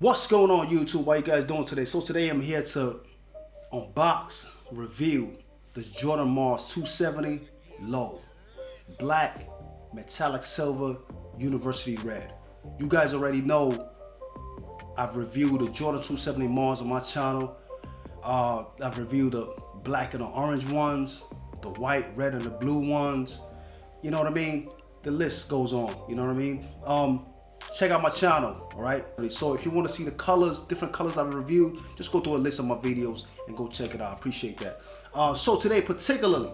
What's going on YouTube? How you guys doing today? So today I'm here to unbox, review the Jordan Mars 270 Low. Black, metallic silver, university red. You guys already know I've reviewed the Jordan 270 Mars on my channel. I've reviewed the black and the orange ones, the white, red, and the blue ones. You know what I mean? The list goes on, you know what I mean? Check out my channel, all right? So if you want to see the colors, different colors I've reviewed, just go through a list of my videos and go check it out. I appreciate that. So today particularly,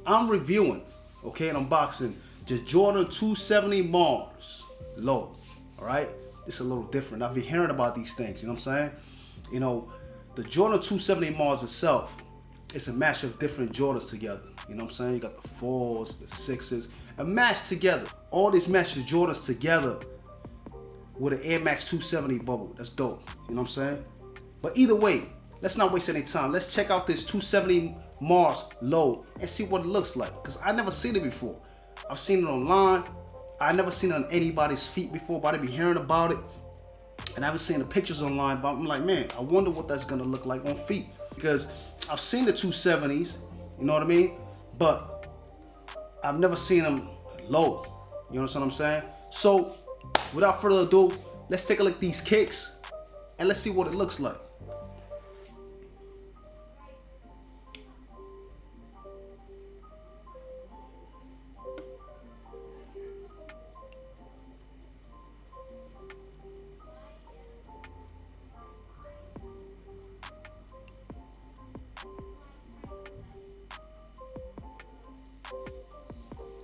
I'm reviewing, okay, and unboxing the Jordan 270 Mars Low, all right? It's a little different. I've been hearing about these things, you know what I'm saying? You know, the Jordan 270 Mars itself, it's a match of different Jordans together. You know what I'm saying? You got the 4s, the 6s, a match together. All these matches Jordans together with an Air Max 270 bubble. That's dope. You know what I'm saying? But either way, let's not waste any time. Let's check out this 270 Mars Low and see what it looks like. Because I never seen it before. I've seen it online. I never seen it on anybody's feet before, but I've been hearing about it. And I haven't seen the pictures online, but I'm like, man, I wonder what that's gonna look like on feet. Because I've seen the 270s, you know what I mean? But I've never seen them low. You know what I'm saying? So, without further ado, let's take a look at these kicks and let's see what it looks like.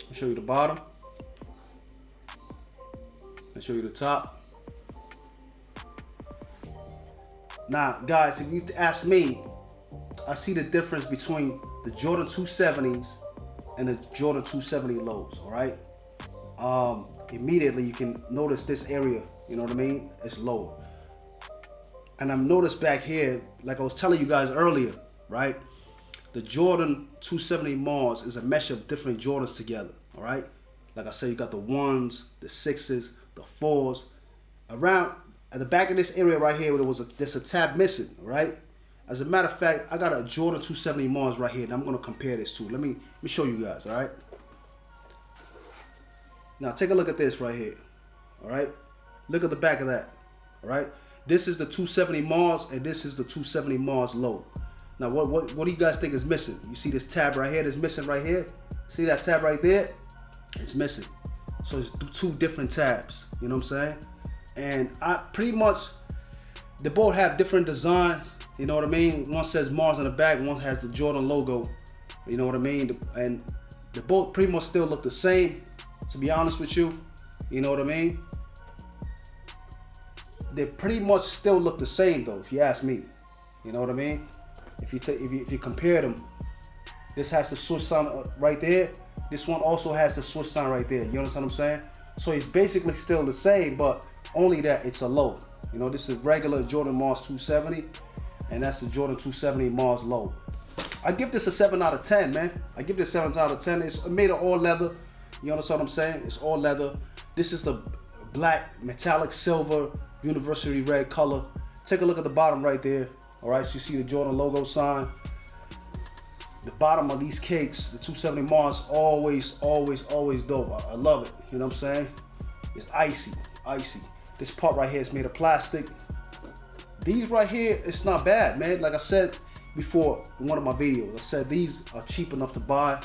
I'll show you the bottom. I'll show you the top. Now, guys, if you ask me, I see the difference between the Jordan 270s and the Jordan 270 Lows, all right? Immediately, you can notice this area, you know what I mean? It's lower. And I've noticed back here, like I was telling you guys earlier, right? The Jordan 270 Mars is a mesh of different Jordans together, all right? Like I said, you got the 1s, the 6s, the 4s. Around at the back of this area right here, there's a tab missing, right? As a matter of fact, I got a Jordan 270 Mars right here, and I'm gonna compare this to. Let me show you guys, all right? Now take a look at this right here, all right? Look at the back of that, all right? This is the 270 Mars, and this is the 270 Mars Low. Now, what do you guys think is missing? You see this tab right here that's missing right here? See that tab right there? It's missing. So it's two different tabs, you know what I'm saying? And I pretty much, they both have different designs, you know what I mean? One says Mars on the back, one has the Jordan logo, you know what I mean? And they both pretty much still look the same, to be honest with you, you know what I mean? They pretty much still look the same though, if you ask me, you know what I mean? If you compare them, this has the switch sign right there. This one also has the switch sign right there. You understand what I'm saying? So it's basically still the same, but only that it's a low. You know, this is regular Jordan Mars 270, and that's the Jordan 270 Mars Low. I give this a 7 out of 10, man. I give this 7 out of 10. It's made of all leather. You understand what I'm saying? It's all leather. This is the black, metallic silver, university red color. Take a look at the bottom right there. All right, so you see the Jordan logo sign. The bottom of these cakes, the 270 Mars, always dope. I love it, you know what I'm saying? It's icy. This part right here is made of plastic. These right here, it's not bad, man. Like I said before in one of my videos, I said these are cheap enough to buy.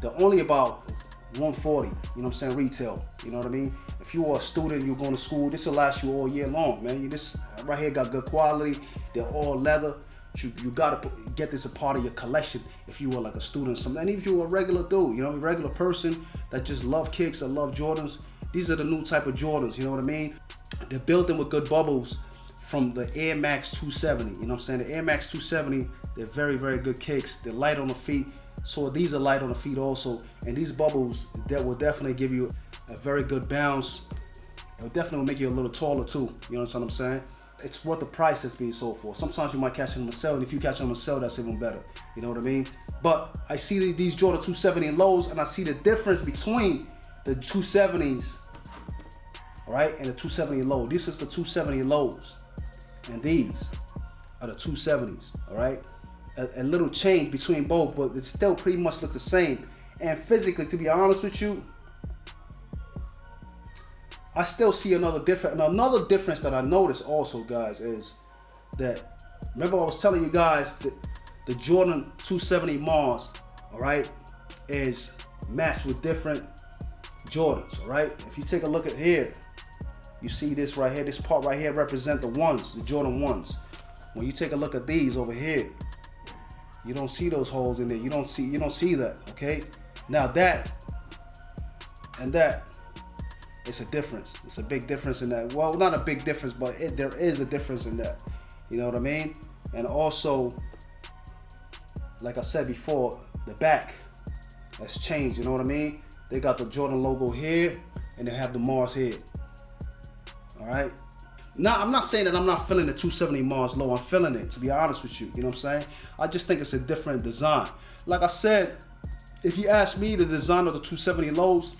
They're only about $140, you know what I'm saying, retail, you know what I mean? If you are a student, you're going to school, this will last you all year long, man. This right here got good quality. They're all leather. You gotta get this a part of your collection if you are like a student or something. And if you're a regular dude, you know, a regular person that just love kicks, that love Jordans, these are the new type of Jordans, you know what I mean? They're built in with good bubbles from the Air Max 270, you know what I'm saying? The Air Max 270, they're very good kicks. They're light on the feet. So these are light on the feet also. And these bubbles, that will definitely give you a very good bounce. It will definitely make you a little taller too, you know what I'm saying? It's worth the price that's being sold for. Sometimes you might catch them on sale, and if you catch them on sale, that's even better. You know what I mean? But I see these Jordan 270 lows, and I see the difference between the 270s all right, and the 270 low. This is the 270 lows, and these are the 270s, all right. A little change between both, but it still pretty much look the same. And physically, to be honest with you, I still see another difference. And another difference that I noticed also, guys, is that, remember I was telling you guys that the Jordan 270 Mars, all right, is matched with different Jordans, all right. If you take a look at here, you see this right here, this part right here represent the ones, the Jordan 1s. When you take a look at these over here, you don't see those holes in there. You don't see that, okay? Now that and that, it's a difference. It's a big difference in that. Well, not a big difference, but there is a difference in that. You know what I mean? And also, like I said before, the back has changed. You know what I mean? They got the Jordan logo here, and they have the Mars here. All right? Now, I'm not saying that I'm not feeling the 270 Mars low. I'm feeling it, to be honest with you. You know what I'm saying? I just think it's a different design. Like I said, if you ask me the design of the 270 lows,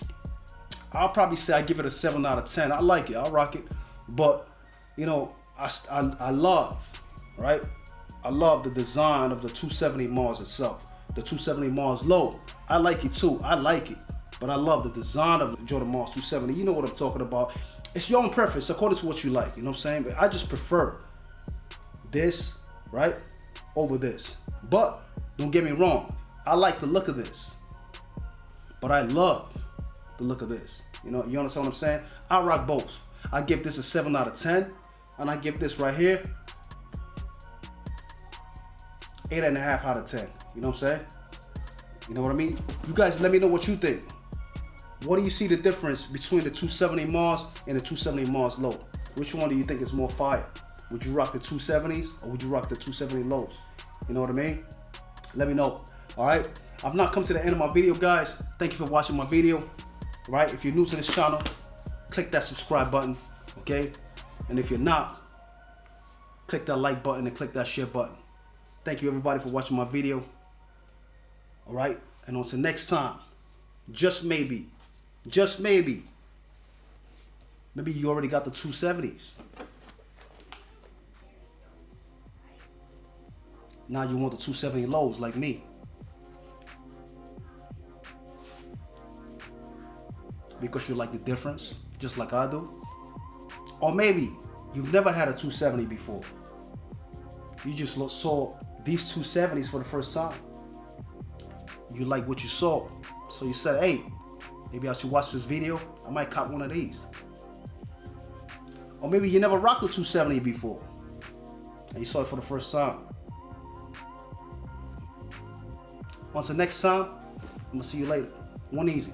I'll probably say I give it a 7 out of 10. I like it. I rock it. But, you know, I love, right? I love the design of the 270 Mars itself. The 270 Mars low. I like it too. I like it. But I love the design of the Jordan Mars 270. You know what I'm talking about. It's your own preference according to what you like, you know what I'm saying? But I just prefer this, right, over this. But don't get me wrong, I like the look of this. But I love the look of this. You understand what I'm saying? I rock both. I give this a 7 out of 10, and I give this right here 8.5 out of 10. You know what I'm saying? You know what I mean? You guys let me know what you think. What do you see the difference between the 270 Mars and the 270 Mars low? Which one do you think is more fire? Would you rock the 270s or would you rock the 270 lows? You know what I mean? Let me know. All right. I've not come to the end of my video, guys. Thank you for watching my video. All right. If you're new to this channel, click that subscribe button. Okay. And if you're not, click that like button and click that share button. Thank you, everybody, for watching my video. All right. And until next time, just maybe you already got the 270s. Now you want the 270 lows like me. Because you like the difference, just like I do. Or maybe you've never had a 270 before. You just saw these 270s for the first time. You like what you saw. So you said, hey, maybe I should watch this video. I might cop one of these. Or maybe you never rocked a 270 before and you saw it for the first time. Until next time, I'm gonna see you later. One easy.